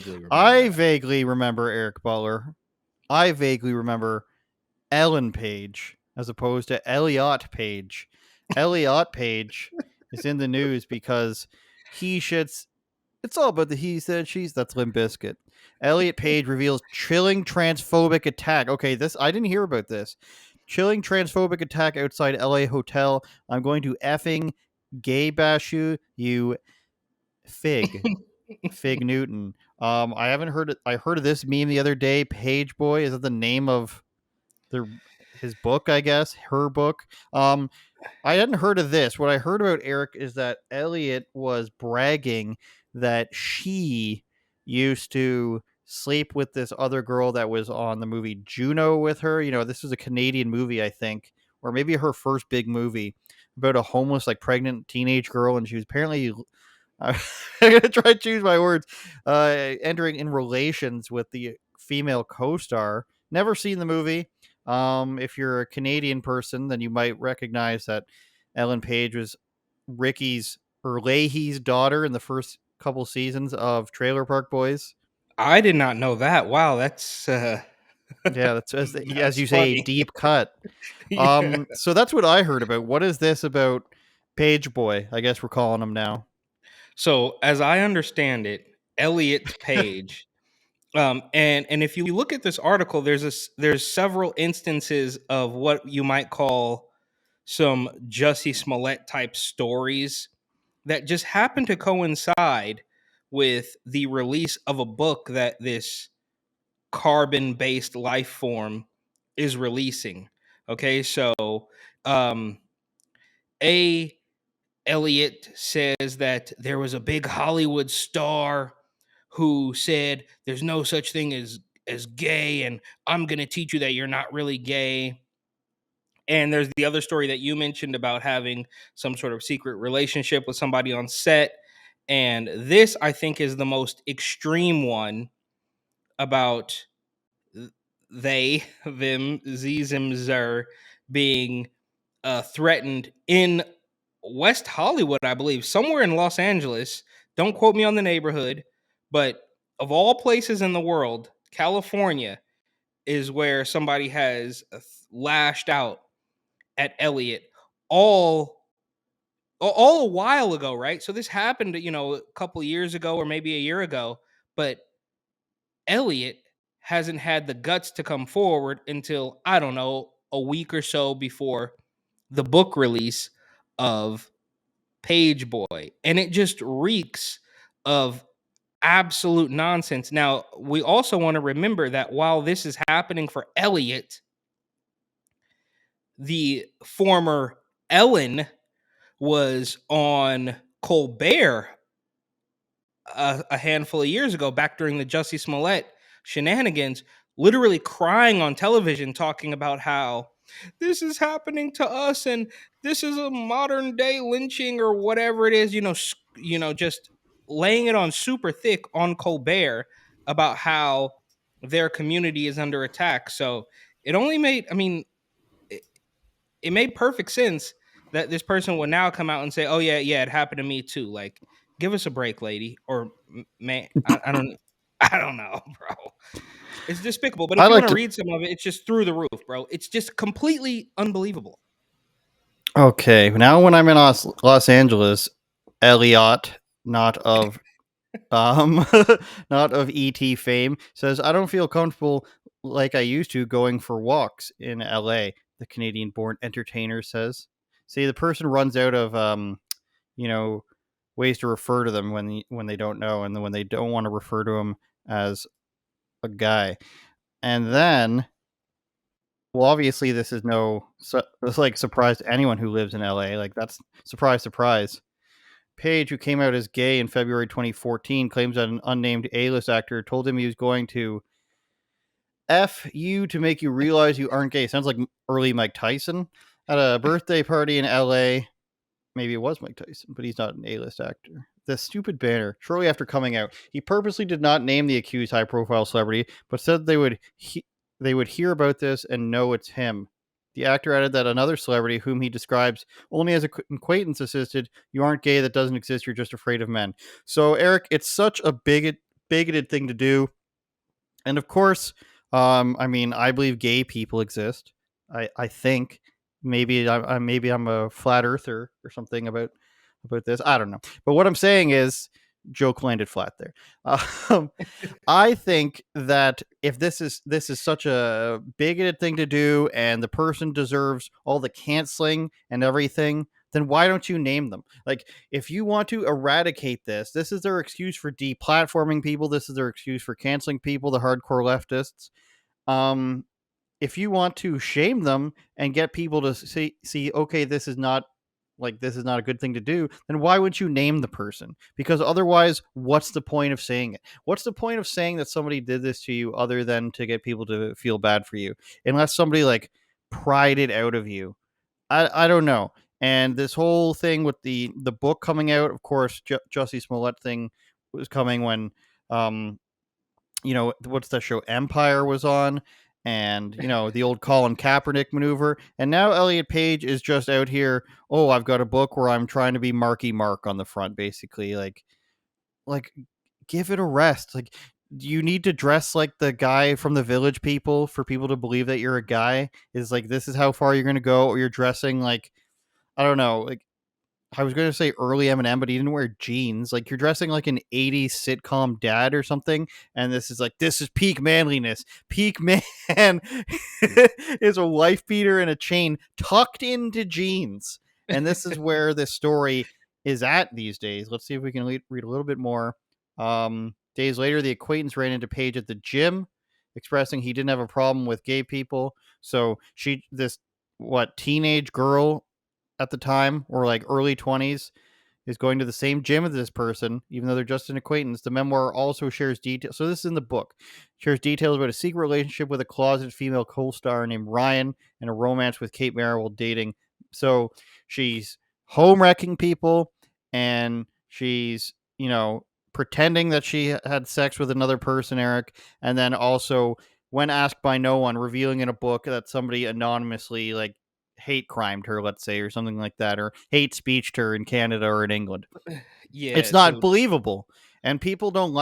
vaguely remember I that. vaguely remember Eric Butler. I vaguely remember Ellen Page as opposed to Elliot Page. Elliot Page is in the news because he shits. It's all about the he said she's. That's Limp Bizkit. Elliot Page reveals chilling transphobic attack. Okay, this I didn't hear about this. Chilling transphobic attack outside LA hotel. I'm going to effing gay bash you, you fig. Fig Newton. I haven't heard it. I heard of this meme the other day. Page Boy, is that the name of the his book? I guess her book. I hadn't heard of this. What I heard about Eric is that Elliot was bragging that she used to sleep with this other girl that was on the movie Juno with her. You know, this is a Canadian movie, I think, or maybe her first big movie about a homeless, like pregnant teenage girl, and she was apparently I'm gonna try to choose my words. Entering in relations with the female co-star. Never seen the movie. If you're a Canadian person, then you might recognize that Ellen Page was Ricky's or Leahy's daughter in the first couple seasons of Trailer Park Boys. I did not know that. Wow, that's Yeah, that's as that's you say, a funny. deep cut. Yeah. So that's what I heard about. What is this about Page Boy? I guess we're calling him now. So as I understand it, Elliot Page, and if you look at this article, there's several instances of what you might call some Jussie Smollett type stories that just happen to coincide with the release of a book that this carbon based life form is releasing. Okay, so um, A. Elliot says that there was a big Hollywood star who said there's no such thing as gay, and I'm going to teach you that you're not really gay. And there's the other story that you mentioned about having some sort of secret relationship with somebody on set. And this, I think, is the most extreme one about they, them, sie, zim, zer being threatened in West Hollywood, I believe, somewhere in Los Angeles. Don't quote me on the neighborhood, but of all places in the world, California is where somebody has lashed out at Elliot all all a while ago, right? So this happened, a couple years ago or maybe a year ago, but Elliot hasn't had the guts to come forward until I don't know, a week or so before the book release of Page Boy, and it just reeks of absolute nonsense. Now, we also want to remember that while this is happening for Elliot, the former Ellen was on Colbert a handful of years ago, back during the Jussie Smollett shenanigans, literally crying on television, talking about how this is happening to us and this is a modern day lynching or whatever it is. Just laying it on super thick on Colbert about how their community is under attack. So it only made, I mean, it made perfect sense that this person would now come out and say, "Oh yeah, yeah, it happened to me too." Like, give us a break, lady, or man, I don't, I don't know, bro. It's despicable. But I if you want like to to. read some of it, it's just through the roof, bro. It's just completely unbelievable. Okay, now when I'm in Los Angeles, Elliot, not of um not of ET fame, says I don't feel comfortable like I used to going for walks in LA, the Canadian born entertainer says. See, the person runs out of you know, ways to refer to them when they don't know and then when they don't want to refer to him as a guy. And then well, obviously this is it's like surprise to anyone who lives in LA. Like that's surprise surprise. Page, who came out as gay in February 2014, claims that an unnamed A-list actor told him he was going to F you to make you realize you aren't gay. Sounds like early Mike Tyson at a birthday party in LA. Maybe it was Mike Tyson, but he's not an A-list actor. The stupid banner. Shortly after coming out, he purposely did not name the accused high-profile celebrity, but said they would hear about this and know it's him. The actor added that another celebrity, whom he describes only as an acquaintance, insisted, "You aren't gay. That doesn't exist. You're just afraid of men." So, Eric, it's such a big bigoted thing to do. And of course, I mean, I believe gay people exist. I think maybe I'm a flat earther or something about this. I don't know. But what I'm saying is, joke landed flat there. Um, I think that if this is such a bigoted thing to do, and the person deserves all the canceling and everything, then why don't you name them? Like, if you want to eradicate this is their excuse for deplatforming people. This is their excuse for canceling people, the hardcore leftists. Um, if you want to shame them and get people to see, okay, this is not a good thing to do, then why would you name the person? Because otherwise, what's the point of saying it? What's the point of saying that somebody did this to you other than to get people to feel bad for you? Unless somebody like pried it out of you. I don't know. And this whole thing with the book coming out, of course, Jussie Smollett thing was coming when um what's that show Empire was on, and the old Colin Kaepernick maneuver, and now Elliot Page is just out here. Oh, I've got a book where I'm trying to be Marky Mark on the front, basically. Like, give it a rest. Like, you need to dress like the guy from the Village People for people to believe that you're a guy. Is like, this is how far you're gonna go, or you're dressing like, I don't know, like, I was going to say early Eminem, but he didn't wear jeans. Like, you're dressing like an 80s sitcom dad or something. And this is peak manliness. Peak man is a wife beater and a chain tucked into jeans. And this is where this story is at these days. Let's see if we can read a little bit more. Days later, the acquaintance ran into Paige at the gym, expressing he didn't have a problem with gay people. So teenage girl at the time, or like early 20s, is going to the same gym as this person, even though they're just an acquaintance. The memoir also shares details. So this is in the book. Shares details about a secret relationship with a closet female co-star named Ryan, and a romance with Kate Mara while dating. So she's home wrecking people, and she's pretending that she had sex with another person, Eric, and then also, when asked by no one, revealing in a book that somebody anonymously like hate crimed her, let's say, or something like that, or hate speeched her in Canada or in England. It's Yeah, not dude. believable, and people don't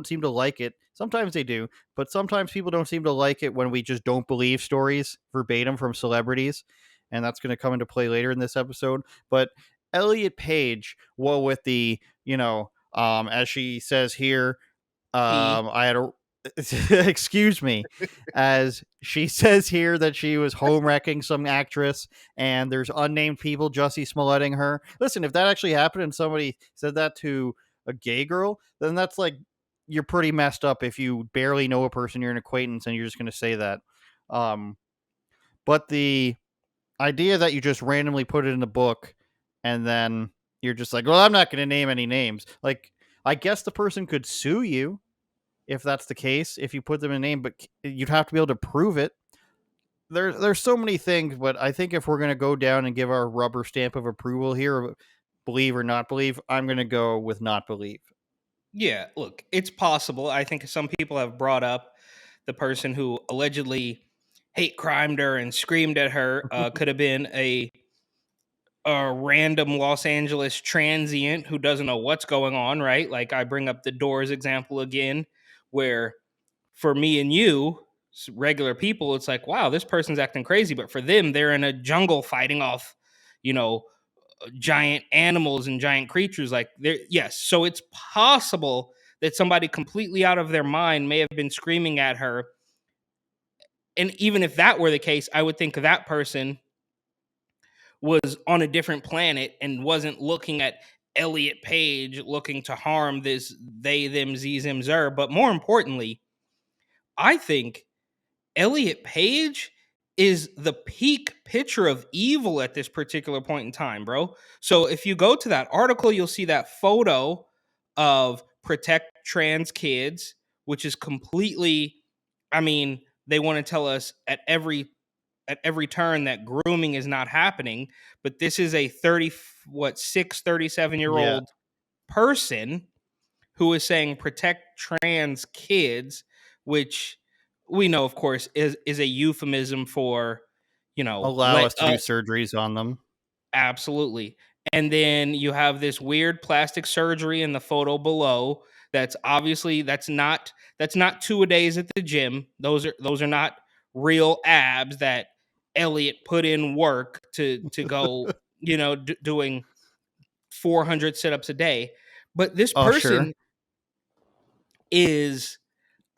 seem to like it. Sometimes they do, but sometimes people don't seem to like it when we just don't believe stories verbatim from celebrities, and that's going to come into play later in this episode. But Elliot Page, well, with the as she says here, He. I had a excuse me, as she says here that she was home wrecking some actress, and there's unnamed people Jussie Smolletting her. Listen, if that actually happened and somebody said that to a gay girl, then that's like, you're pretty messed up if you barely know a person, you're an acquaintance, and you're just going to say that. Um, but the idea that you just randomly put it in the book, and then you're just like, well, I'm not going to name any names. Like, I guess the person could sue you if that's the case, if you put them in a name, but you'd have to be able to prove it. There's so many things, but I think if we're going to go down and give our rubber stamp of approval here, believe or not believe, I'm going to go with not believe. Yeah, look, it's possible. I think some people have brought up the person who allegedly hate crimed her and screamed at her could have been a random Los Angeles transient who doesn't know what's going on, right? Like, I bring up the Doors example again, where for me and you, regular people, it's like, wow, this person's acting crazy. But for them, they're in a jungle fighting off, you know, giant animals and giant creatures. Like, there, yes. So it's possible that somebody completely out of their mind may have been screaming at her. And even if that were the case, I would think that person was on a different planet and wasn't looking at Elliot Page looking to harm this they, them, z, zim, zer. But more importantly, I think Elliot Page is the peak picture of evil at this particular point in time, bro. So if you go to that article, you'll see that photo of protect trans kids, which is completely, I mean, they want to tell us at every turn that grooming is not happening, but this is a 37 year Yeah, old person who is saying protect trans kids, which we know, of course, is a euphemism for, allow let us to do surgeries on them. absolutely. And then you have this weird plastic surgery in the photo below That's obviously that's not two a days at the gym. Those are not real abs that Elliot put in work to go, doing 400 sit-ups a day. But this Oh, sure. person is,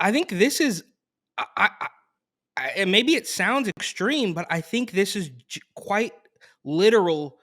I think this is, and maybe it sounds extreme, but I think this is quite literal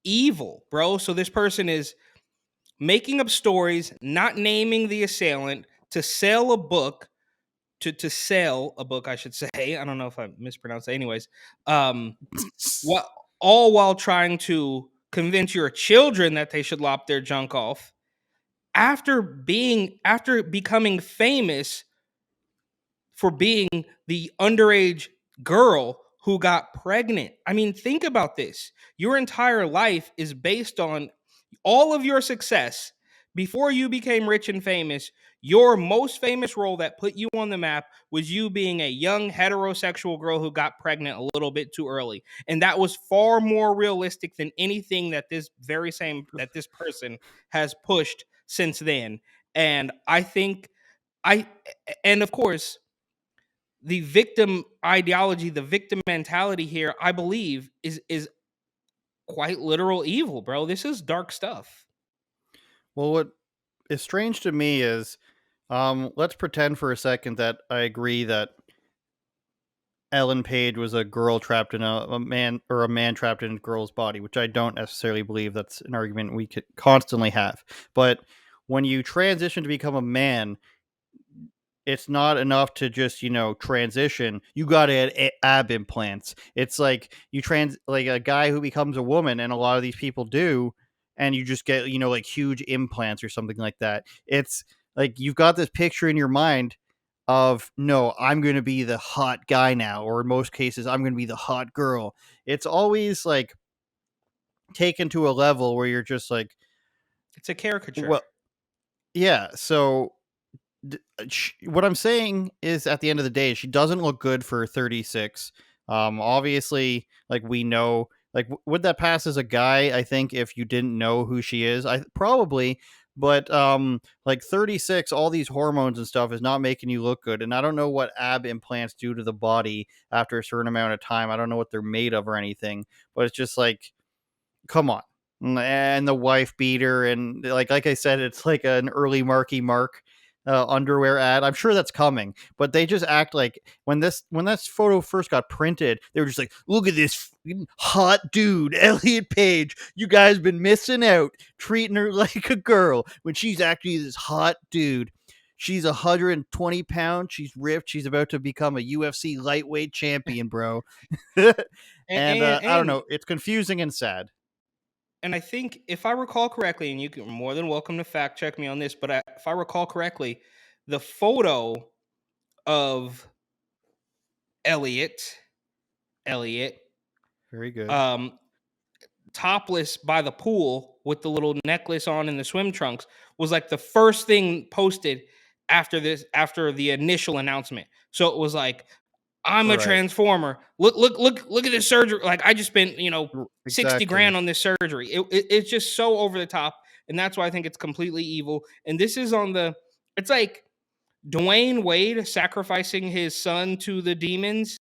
evil, bro. So this person is making up stories, not naming the assailant, to sell a book, to sell a book, I should say. I don't know if I mispronounced it. Anyways, what all while trying to convince your children that they should lop their junk off after becoming famous for being the underage girl who got pregnant. I mean, think about this. Your entire life is based on all of your success. Before you became rich and famous, your most famous role that put you on the map was you being a young heterosexual girl who got pregnant a little bit too early. And that was far more realistic than anything that this person has pushed since then. And I think I and of course, the victim ideology, the victim mentality here, I believe is quite literal evil, bro. This is dark stuff. Well, what is strange to me is, let's pretend for a second that I agree that Ellen Page was a girl trapped in a man, or a man trapped in a girl's body, which I don't necessarily believe. That's an argument we could constantly have. But when you transition to become a man, it's not enough to just, transition. You got to add ab implants. It's like like a guy who becomes a woman, and a lot of these people do, and you just get, like huge implants or something like that. It's like you've got this picture in your mind of, no, I'm going to be the hot guy now, or in most cases, I'm going to be the hot girl. It's always like taken to a level where you're just like, It's a caricature. well, yeah. So what I'm saying is, at the end of the day, she doesn't look good for 36. Obviously, like, we know, like, would that pass as a guy? I think if you didn't know who she is, I probably. But like 36, all these hormones and stuff is not making you look good. And I don't know what ab implants do to the body after a certain amount of time. I don't know what they're made of or anything. But it's just like, come on. And the wife beater, and like I said, it's like an early Marky Mark underwear ad. I'm sure that's coming, but they just act like, when this photo first got printed, they were just like, look at this hot dude, Elliot Page. You guys been missing out, treating her like a girl when she's actually this hot dude. She's 120 pounds. She's ripped. She's about to become a UFC lightweight champion, bro. And And and, I don't and know. It's confusing and sad. and I think, if I recall correctly, and you can more than welcome to fact check me on this, but if I recall correctly, the photo of Elliot, Elliot, Very good. um, topless by the pool with the little necklace on and the swim trunks was like the first thing posted after the initial announcement. So it was like, I'm a Right. transformer. Look at this surgery. Like, I just spent, 60 Exactly. grand on this surgery. It's just so over the top. And that's why I think it's completely evil. And this is it's like Dwayne Wade sacrificing his son to the demons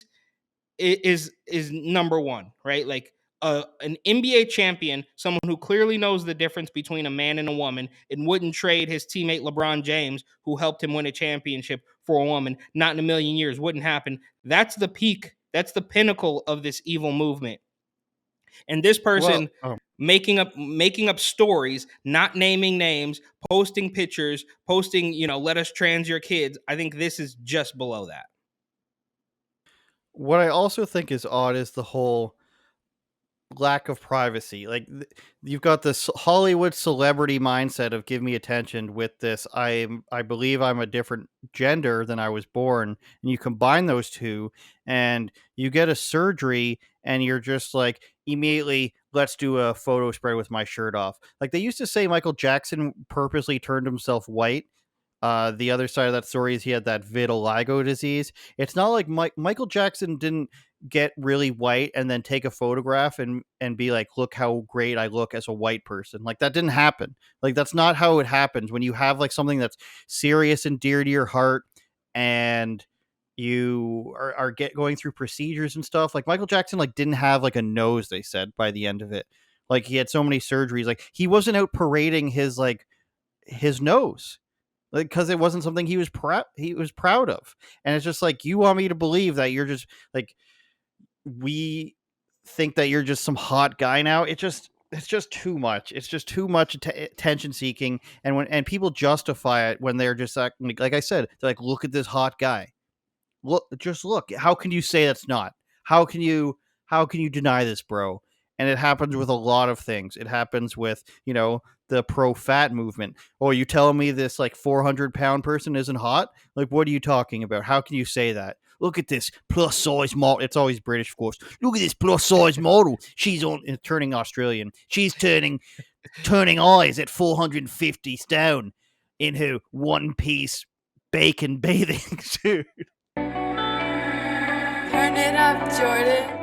is number one, right? Like, an NBA champion, someone who clearly knows the difference between a man and a woman, and wouldn't trade his teammate LeBron James, who helped him win a championship, for a woman. Not in a million years. Wouldn't happen. That's the peak. That's the pinnacle of this evil movement. And this Well, person making up stories, not naming names, posting pictures, posting, let us trans your kids. I think this is just below that. what I also think is odd is the whole lack of privacy. Like, you've got this Hollywood celebrity mindset of, give me attention with this. I believe I'm a different gender than I was born, and you combine those two, and you get a surgery, and you're just like, immediately, let's do a photo spread with my shirt off. Like, they used to say Michael Jackson purposely turned himself white The other side of that story is he had that vitiligo disease. It's not like Michael Jackson didn't get really white and then take a photograph and be like, look how great I look as a white person. Like that didn't happen. Like that's not how it happens when you have like something that's serious and dear to your heart, and you are going through procedures and stuff. Like Michael Jackson like didn't have like a nose, they said, by the end of it. Like he had so many surgeries. Like he wasn't out parading his nose, like because it wasn't something he was proud of. And it's just like, you want me to believe that you're just like, we think that you're just some hot guy now. It's just too much. It's just too much attention seeking. And people justify it when they're just like I said, they're like, look at this hot guy. Look, how can you say that's not? How can you deny this, bro? And it happens with a lot of things. It happens with, the pro fat movement. Oh, you telling me this like 400-pound person isn't hot? Like, what are you talking about? How can you say that? Look at this plus size model. It's always British, of course. Look at this plus size model. She's turning Australian. She's turning eyes at 450 stone in her one piece bacon bathing suit. Turn it up, Jordan.